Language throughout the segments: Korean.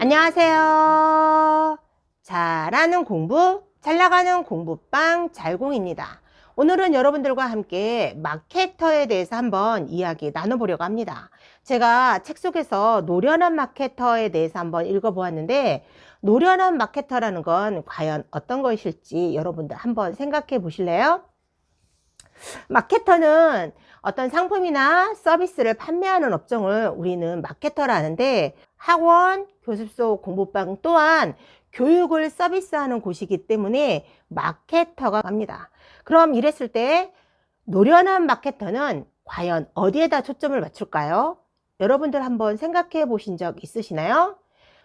안녕하세요. 잘하는 공부, 잘 나가는 공부방 잘공입니다. 오늘은 여러분들과 함께 마케터에 대해서 한번 이야기 나눠보려고 합니다. 제가 책 속에서 노련한 마케터에 대해서 한번 읽어보았는데, 노련한 마케터라는 건 과연 어떤 것일지 여러분들 한번 생각해 보실래요? 마케터는 어떤 상품이나 서비스를 판매하는 업종을 우리는 마케터라 하는데, 학원, 교습소, 공부방 또한 교육을 서비스하는 곳이기 때문에 마케터가 합니다. 그럼 이랬을 때 노련한 마케터는 과연 어디에다 초점을 맞출까요? 여러분들 한번 생각해 보신 적 있으시나요?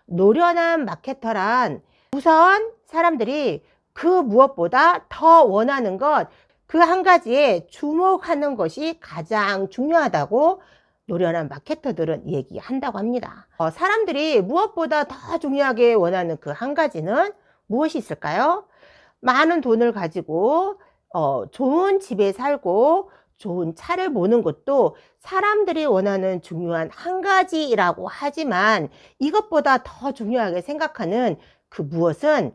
노련한 마케터란 우선 사람들이 그 무엇보다 더 원하는 것, 그 한 가지에 주목하는 것이 가장 중요하다고 노련한 마케터들은 얘기한다고 합니다. 사람들이 무엇보다 더 중요하게 원하는 그 한 가지는 무엇이 있을까요? 많은 돈을 가지고 좋은 집에 살고 좋은 차를 모는 것도 사람들이 원하는 중요한 한 가지라고 하지만, 이것보다 더 중요하게 생각하는 그 무엇은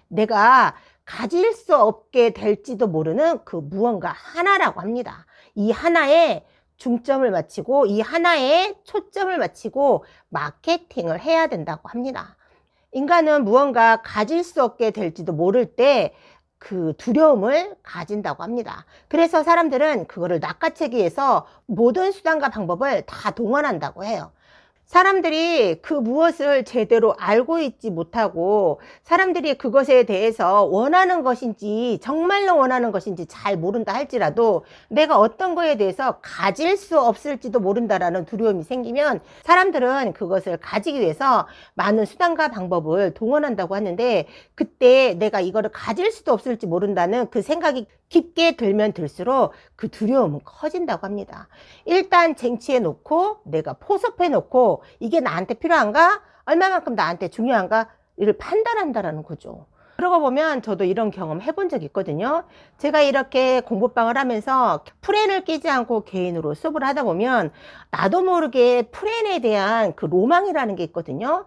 내가 가질 수 없게 될지도 모르는 그 무언가 하나라고 합니다. 이 하나에 중점을 맞추고 이 하나에 초점을 맞추고 마케팅을 해야 된다고 합니다. 인간은 무언가 가질 수 없게 될지도 모를 때 그 두려움을 가진다고 합니다. 그래서 사람들은 그거를 낚아채기 위해서 모든 수단과 방법을 다 동원한다고 해요. 사람들이 그 무엇을 제대로 알고 있지 못하고, 사람들이 그것에 대해서 원하는 것인지 정말로 원하는 것인지 잘 모른다 할지라도 내가 어떤 거에 대해서 가질 수 없을지도 모른다라는 두려움이 생기면 사람들은 그것을 가지기 위해서 많은 수단과 방법을 동원한다고 하는데, 그때 내가 이거를 가질 수도 없을지 모른다는 그 생각이 깊게 들면 들수록 그 두려움은 커진다고 합니다. 일단 쟁취해 놓고 내가 포섭해 놓고 이게 나한테 필요한가? 얼마만큼 나한테 중요한가? 이를 판단한다라는 거죠. 그러고 보면 저도 이런 경험 해본 적 있거든요. 제가 이렇게 공부방을 하면서 프렌을 끼지 않고 개인으로 수업을 하다 보면 나도 모르게 프렌에 대한 그 로망이라는 게 있거든요.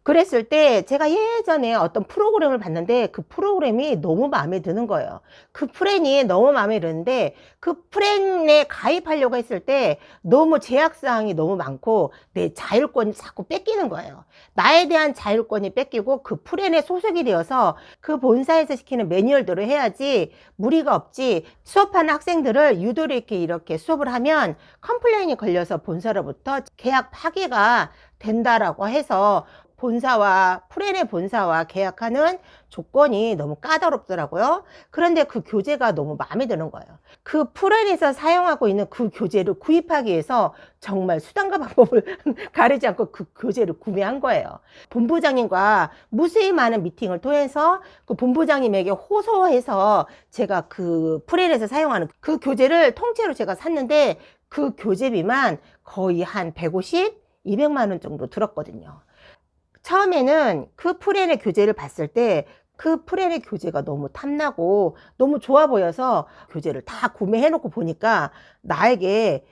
그랬을 때 제가 예전에 어떤 프로그램을 봤는데 그 프로그램이 너무 마음에 드는 거예요. 그 프렌이 너무 마음에 드는데 그 프렌에 가입하려고 했을 때 너무 제약사항이 너무 많고 내 자율권이 자꾸 뺏기는 거예요. 나에 대한 자율권이 뺏기고 그 프렌에 소속이 되어서 그 본사에서 시키는 매뉴얼대로 해야지 무리가 없지, 수업하는 학생들을 유도리 이렇게 수업을 하면 컴플레인이 걸려서 본사로부터 계약 파기가 된다라고 해서 본사와 프렌의 본사와 계약하는 조건이 너무 까다롭더라고요. 그런데 그 교재가 너무 마음에 드는 거예요. 그 프렌에서 사용하고 있는 그 교재를 구입하기 위해서 정말 수단과 방법을 가리지 않고 그 교재를 구매한 거예요. 본부장님과 무수히 많은 미팅을 통해서 그 본부장님에게 호소해서 제가 그 프렌에서 사용하는 그 교재를 통째로 제가 샀는데 그 교재비만 거의 한 150, 200만 원 정도 들었거든요. 처음에는 그 프렌의 교재를 봤을 때 그 프렌의 교재가 너무 탐나고 너무 좋아 보여서 교재를 다 구매해 놓고 보니까 나에게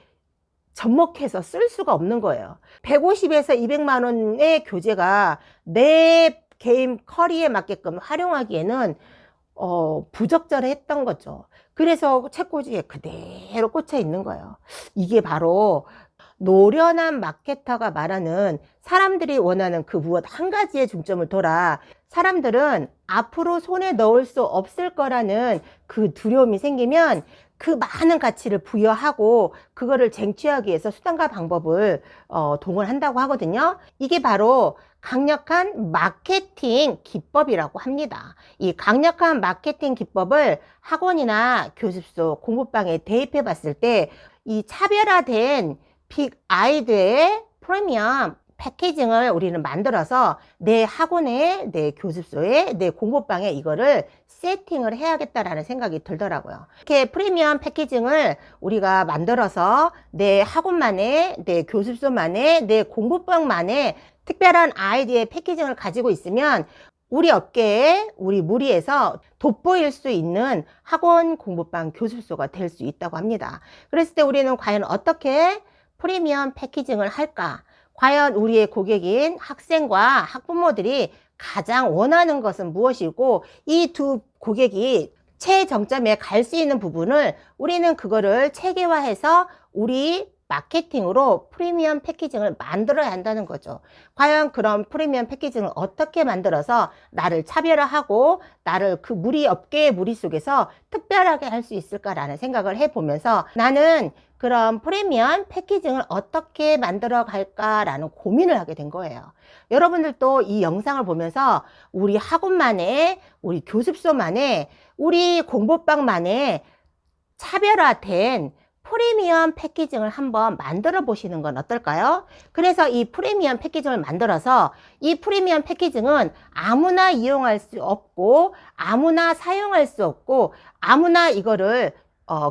접목해서 쓸 수가 없는 거예요. 150에서 200만 원의 교재가 내 개인 커리에 맞게끔 활용하기에는 부적절했던 거죠. 그래서 책꽂이에 그대로 꽂혀 있는 거예요. 이게 바로 노련한 마케터가 말하는 사람들이 원하는 그 무엇 한 가지에 중점을 둬라. 사람들은 앞으로 손에 넣을 수 없을 거라는 그 두려움이 생기면 그 많은 가치를 부여하고 그거를 쟁취하기 위해서 수단과 방법을 동원한다고 하거든요. 이게 바로 강력한 마케팅 기법이라고 합니다. 이 강력한 마케팅 기법을 학원이나 교습소, 공부방에 대입해 봤을 때 이 차별화된 빅 아이드의 프리미엄 패키징을 우리는 만들어서 내 학원에, 내 교습소에, 내 공부방에 이거를 세팅을 해야겠다라는 생각이 들더라고요. 이렇게 프리미엄 패키징을 우리가 만들어서 내 학원만의, 내 교습소만의, 내 공부방만의 특별한 아이디어의 패키징을 가지고 있으면 우리 업계에, 우리 무리에서 돋보일 수 있는 학원, 공부방, 교습소가 될 수 있다고 합니다. 그랬을 때 우리는 과연 어떻게 프리미엄 패키징을 할까? 과연 우리의 고객인 학생과 학부모들이 가장 원하는 것은 무엇이고 이 두 고객이 최정점에 갈 수 있는 부분을 우리는 그거를 체계화해서 우리 마케팅으로 프리미엄 패키징을 만들어야 한다는 거죠. 과연 그런 프리미엄 패키징을 어떻게 만들어서 나를 차별화하고 나를 그 업계의 무리 속에서 특별하게 할 수 있을까라는 생각을 해보면서 나는 그런 프리미엄 패키징을 어떻게 만들어 갈까라는 고민을 하게 된 거예요. 여러분들도 이 영상을 보면서 우리 학원만의, 우리 교습소만의, 우리 공부방만의 차별화된 프리미엄 패키징을 한번 만들어 보시는 건 어떨까요? 그래서 이 프리미엄 패키징을 만들어서 이 프리미엄 패키징은 아무나 이용할 수 없고 아무나 사용할 수 없고 아무나 이거를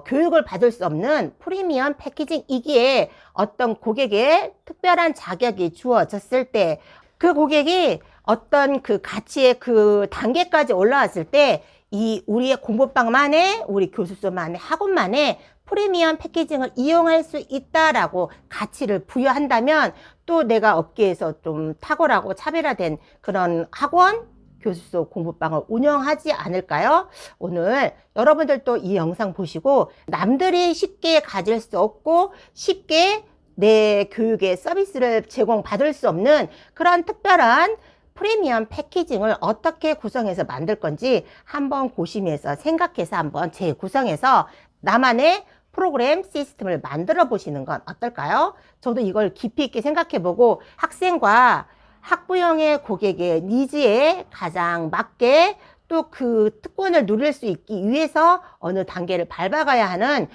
교육을 받을 수 없는 프리미엄 패키징이기에 어떤 고객의 특별한 자격이 주어졌을 때 그 고객이 어떤 그 가치의 그 단계까지 올라왔을 때 이 우리의 공부방만의, 우리 교습소만의, 학원만의 프리미엄 패키징을 이용할 수 있다라고 가치를 부여한다면 또 내가 업계에서 좀 탁월하고 차별화된 그런 학원, 교습소, 공부방을 운영하지 않을까요? 오늘 여러분들도 이 영상 보시고 남들이 쉽게 가질 수 없고 쉽게 내 교육의 서비스를 제공받을 수 없는 그런 특별한 프리미엄 패키징을 어떻게 구성해서 만들 건지 한번 고심해서 생각해서 한번 재구성해서 나만의 프로그램 시스템을 만들어 보시는 건 어떨까요? 저도 이걸 깊이 있게 생각해 보고 학생과 학부형의 고객의 니즈에 가장 맞게 또 그 특권을 누릴 수 있기 위해서 어느 단계를 밟아가야 하는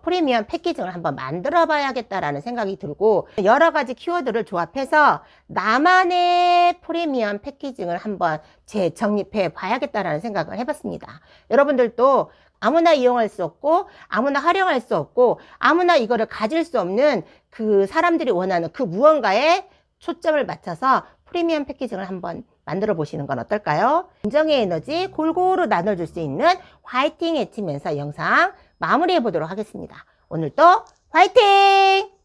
프리미엄 패키징을 한번 만들어 봐야겠다라는 생각이 들고 여러 가지 키워드를 조합해서 나만의 프리미엄 패키징을 한번 재정립해 봐야겠다라는 생각을 해봤습니다. 여러분들도 아무나 이용할 수 없고 아무나 활용할 수 없고 아무나 이거를 가질 수 없는 그 사람들이 원하는 그 무언가에 초점을 맞춰서 프리미엄 패키징을 한번 만들어 보시는 건 어떨까요? 긍정의 에너지 골고루 나눠줄 수 있는 화이팅 외치면서 영상 마무리해 보도록 하겠습니다. 오늘도 화이팅!